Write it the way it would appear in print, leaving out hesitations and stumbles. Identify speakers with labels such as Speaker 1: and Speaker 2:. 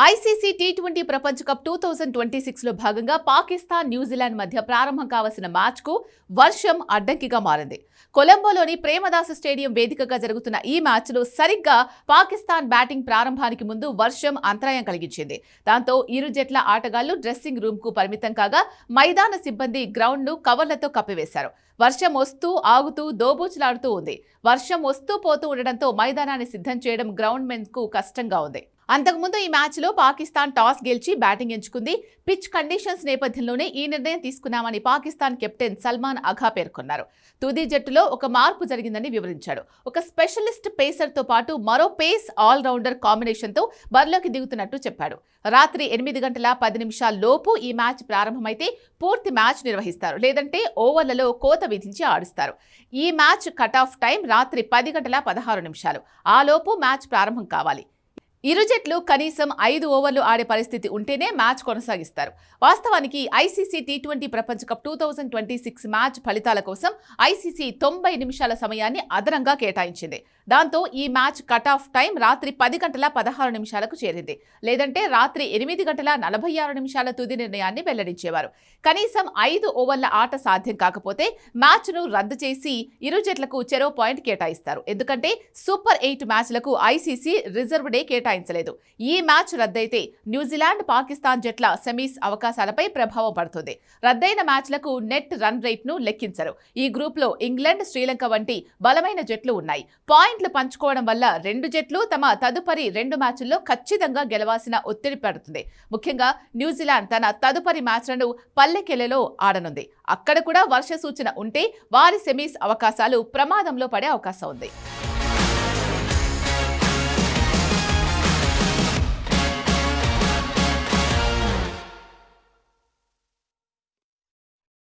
Speaker 1: ICC T20 ప్రపంచ cup 2026లో భాగంగా Pakistan New Zealand మధ్య ప్రారంభం కావాల్సిన మ్యాచ్కు వర్షం అడ్డంకిగా మారింది. కొలంబోలోని ప్రేమదాస స్టేడియం వేదికగా జరుగుతున్న ఈ మ్యాచ్లో సరిగ్గా పాకిస్తాన్ బ్యాటింగ్ ప్రారంభానికి ముందు వర్షం అంతరాయం కలిగించింది. దాంతో ఇరు జట్ల ఆటగాళ్లు డ్రెస్సింగ్ రూమ్కు పరిమితం కాగా మైదాన సిబ్బంది గ్రౌండ్ను కవర్లతో కప్పివేశారు. వర్షం వస్తూ ఆగుతూ దోబూచులాడుతూ ఉంది. వర్షం వస్తూ పోతూ ఉండడంతో మైదానాన్ని సిద్ధం చేయడం గ్రౌండ్ మెన్కు కష్టంగా ఉంది. అంతకుముందు ఈ మ్యాచ్లో పాకిస్తాన్ టాస్ గెలిచి బ్యాటింగ్ ఎంచుకుంది. పిచ్ కండిషన్స్ నేపథ్యంలోనే ఈ నిర్ణయం తీసుకున్నామని పాకిస్తాన్ కెప్టెన్ సల్మాన్ అఘా పేర్కొన్నారు. తుది జట్టులో ఒక మార్పు జరిగిందని వివరించాడు. ఒక స్పెషలిస్ట్ పేసర్తో పాటు మరో పేస్ ఆల్రౌండర్ కాంబినేషన్తో బరిలోకి దిగుతున్నట్టు చెప్పాడు. రాత్రి 8:10 లోపు ఈ మ్యాచ్ ప్రారంభమైతే పూర్తి మ్యాచ్ నిర్వహిస్తారు, లేదంటే ఓవర్లలో కోత విధించి ఆడుస్తారు. ఈ మ్యాచ్ కట్ ఆఫ్ టైం రాత్రి 10:16. ఆ లోపు మ్యాచ్ ప్రారంభం కావాలి. ఇరు జట్లు కనీసం 5 ఓవర్లు ఆడే పరిస్థితి ఉంటేనే మ్యాచ్ కొనసాగిస్తారు. వాస్తవానికి ఐసీసీ టీ20 ప్రపంచ కప్ 2026 మ్యాచ్ ఫలితాల కోసం ఐసీసీ 90 నిమిషాల సమయాన్ని అదనంగా కేటాయించింది. దాంతో ఈ మ్యాచ్ కట్ ఆఫ్ టైం రాత్రి 10:16కు చేరింది, లేదంటే రాత్రి 8:46 తుది నిర్ణయాన్ని వెల్లడించేవారు. కనీసం 5 ఓవర్ల ఆట సాధ్యం కాకపోతే మ్యాచ్ను రద్దు చేసి ఇరు జట్లకు చెరో పాయింట్ కేటాయిస్తారు. ఎందుకంటే సూపర్ 8 మ్యాచ్లకు ఐసీసీ రిజర్వ్ డే కేటాయించలేదు. ఈ మ్యాచ్ రద్దయితే న్యూజిలాండ్ పాకిస్తాన్ జట్ల సెమీస్ అవకాశాలపై ప్రభావం పడుతుంది. రద్దయిన మ్యాచ్లకు నెట్ రన్ రేట్ను లెక్కించరు. ఈ గ్రూప్లో ఇంగ్లాండ్, శ్రీలంక వంటి బలమైన జట్లు ఉన్నాయి. పాయింట్లు పంచుకోవడం వల్ల రెండు జట్లు తమ తదుపరి 2 మ్యాచ్ల్లో ఖచ్చితంగా గెలవాల్సిన ఒత్తిడి పడుతుంది. ముఖ్యంగా న్యూజిలాండ్ తన తదుపరి మ్యాచ్లను పల్లెకెలెలో ఆడనుంది. అక్కడ కూడా వర్ష సూచన ఉంటే వారి సెమీస్ అవకాశాలు ప్రమాదంలో పడే అవకాశం ఉంది.